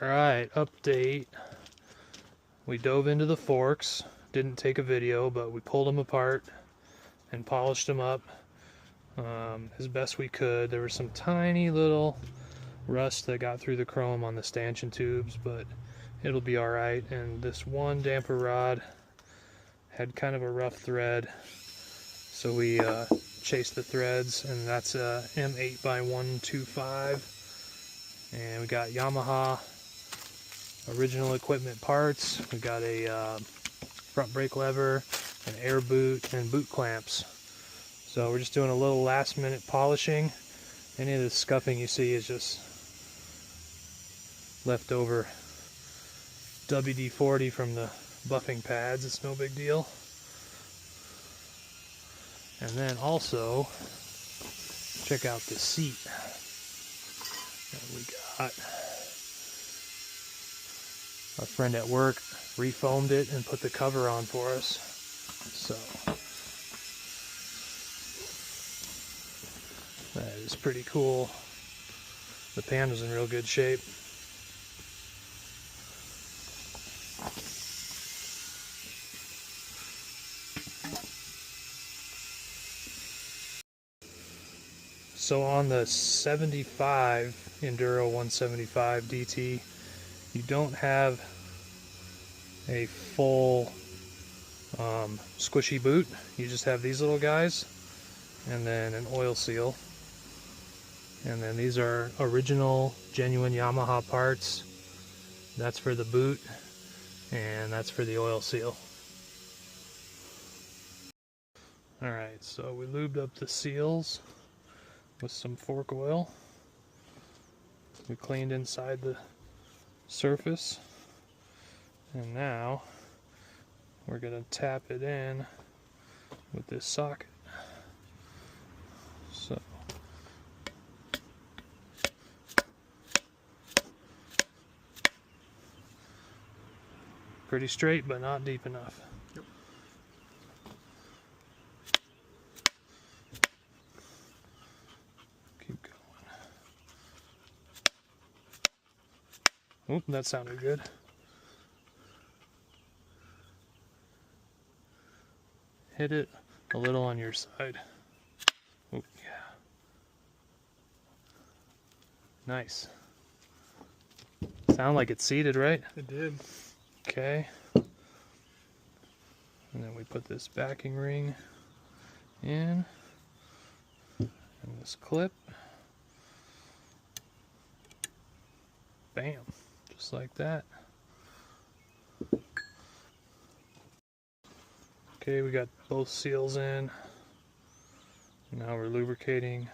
Alright, update. We dove into the forks, didn't take a video, but we pulled them apart and polished them up as best we could. There was some tiny little rust that got through the chrome on the stanchion tubes, but it'll be alright. And this one damper rod had kind of a rough thread, so we chased the threads, and that's a M8x125. And we got Yamaha original equipment parts. We got a front brake lever, an air boot, and boot clamps. So we're just doing a little last minute polishing. Any of the scuffing you see is just leftover WD-40 from the buffing pads. It's no big deal. And then also, check out the seat that we got. Our friend at work refoamed it and put the cover on for us. So that is pretty cool. The pan was in real good shape. So on the 75 Enduro 175 DT, you don't have a full squishy boot. You just have these little guys and then an oil seal. And then these are original, genuine Yamaha parts. That's for the boot, and that's for the oil seal. Alright, so we lubed up the seals with some fork oil. We cleaned inside the surface, and now we're going to tap it in with this socket. So pretty straight, but not deep enough. Yep. Keep going. Oop, that sounded good. Hit it a little on your side. Oop, yeah. Nice. Sound like it's seated, right? It did. Okay. And then we put this backing ring in, and this clip. Bam. Just like that. Okay, we got both seals in. Now we're lubricating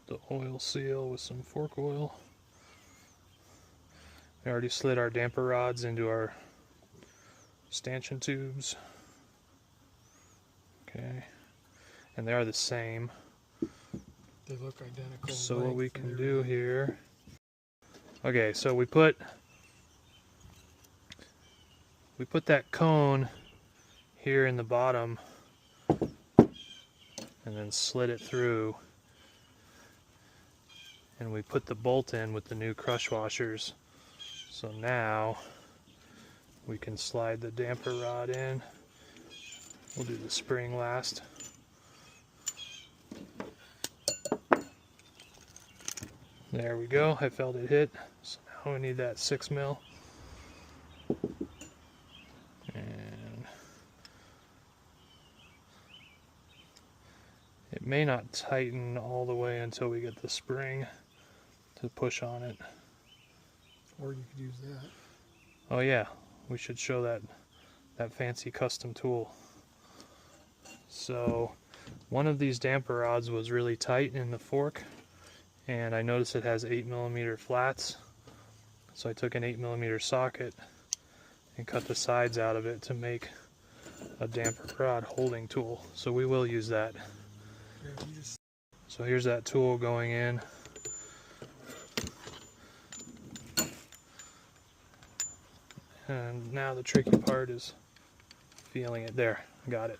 the oil seal with some fork oil. We already slid our damper rods into our stanchion tubes. Okay, and they are the same. They look identical. So what we can do here, okay, so we put that cone here in the bottom and then slid it through, and we put the bolt in with the new crush washers. So now we can slide the damper rod in. We'll do the spring last. There we go. I felt it hit. So now we need that 6 mil. And it may not tighten all the way until we get the spring to push on it. Or you could use that. Oh yeah, we should show that fancy custom tool. So one of these damper rods was really tight in the fork, and I noticed it has 8mm flats. So I took an 8mm socket and cut the sides out of it to make a damper rod holding tool. So we will use that. So here's that tool going in. And now the tricky part is feeling it. There, got it.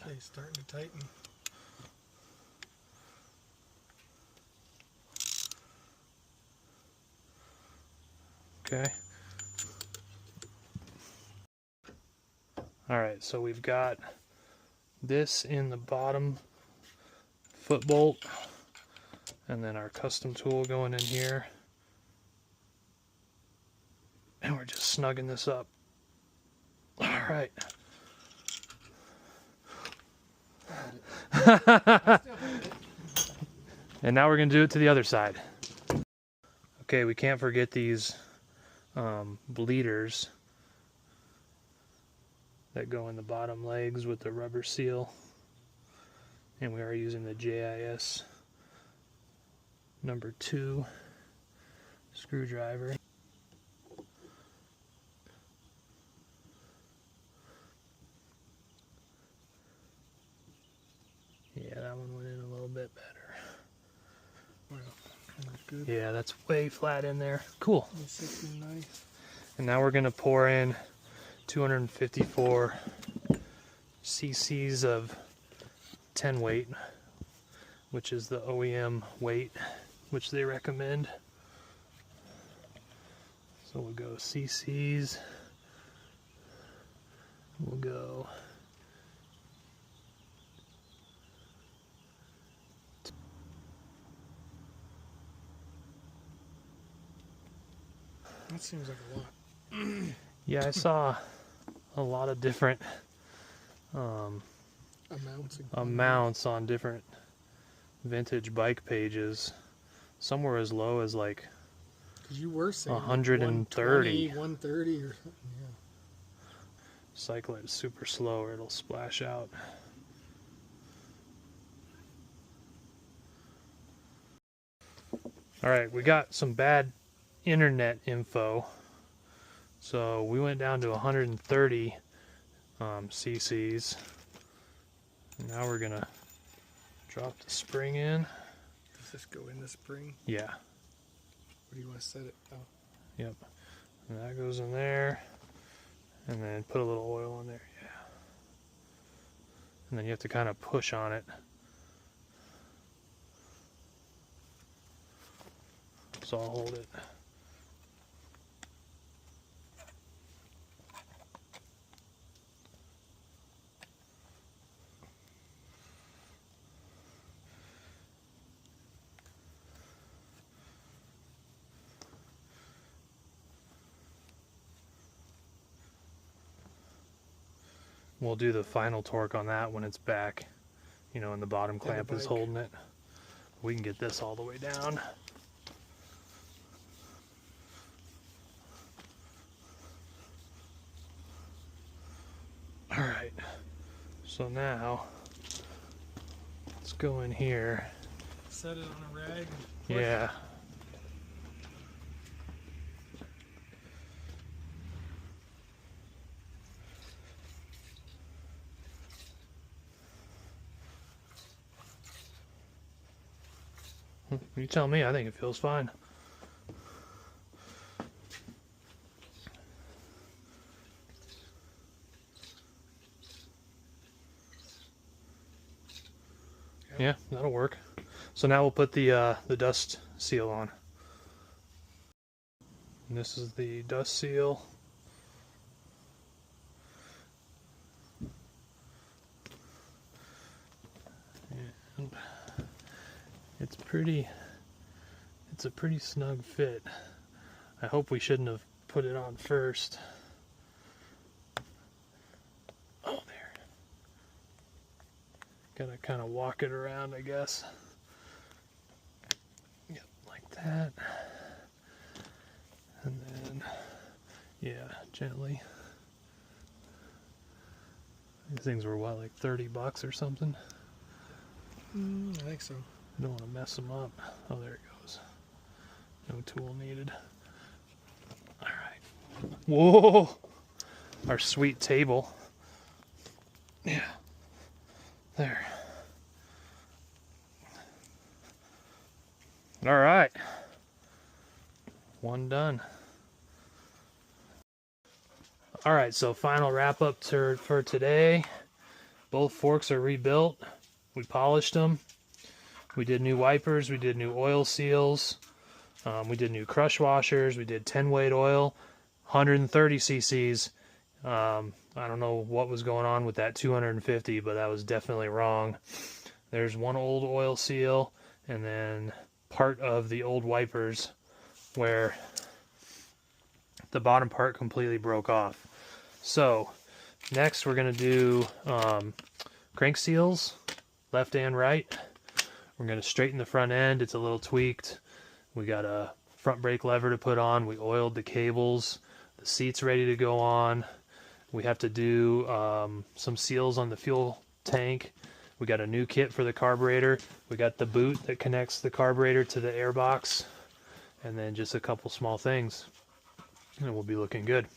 Okay, starting to tighten. Okay. All right, so we've got this in the bottom foot bolt, and then our custom tool going in here. And we're just snugging this up. All right. And now we're going to do it to the other side. Okay, we can't forget these bleeders that go in the bottom legs with the rubber seal. And we are using the JIS number 2 screwdriver. Yeah, that one went in a little bit better. Well, that's good. Yeah, that's way flat in there. Cool. That's looking nice. And now we're going to pour in 254 cc's of 10 weight, which is the OEM weight, which they recommend. So we'll go cc's. We'll go That seems like a lot. yeah, I saw a lot of different amounts on different vintage bike pages. Some were as low as like Because you were saying 130. 130 or something. Yeah. Cycle it super slow or it'll splash out. Alright, we got some bad internet info. So we went down to 130 cc's. And now we're gonna drop the spring in. Does this go in the spring? Yeah. Where do you want to set it? Oh. Yep. And that goes in there. And then put a little oil in there. Yeah. And then you have to kind of push on it. So I'll hold it. We'll do the final torque on that when it's back, you know, and the bottom clamp is holding it. We can get this all the way down. All right, so now let's go in here. Set it on a rag. And push. Yeah. You tell me, I think it feels fine. Yep. Yeah, that'll work. So now we'll put the dust seal on. And this is the dust seal. And it's a pretty snug fit. I hope we shouldn't have put it on first. Oh, there. Gotta kind of walk it around, I guess. Yep, like that. And then, yeah, gently. These things were what, like 30 bucks or something? I think so. Don't want to mess them up. Oh, there it goes. No tool needed. All right. Whoa! Our sweet table. Yeah. There. All right. One done. All right, so final wrap up for today. Both forks are rebuilt. We polished them. We did new wipers. We did new oil seals. We did new crush washers. We did 10 weight oil, 130 cc's. I don't know what was going on with that 250, but that was definitely wrong. There's one old oil seal, and then part of the old wipers where the bottom part completely broke off. So next we're going to do crank seals, left and right. We're going to straighten the front end. It's a little tweaked. We got a front brake lever to put on. We oiled the cables. The seat's ready to go on. We have to do some seals on the fuel tank. We got a new kit for the carburetor. We got the boot that connects the carburetor to the air box. And then just a couple small things. And we'll be looking good.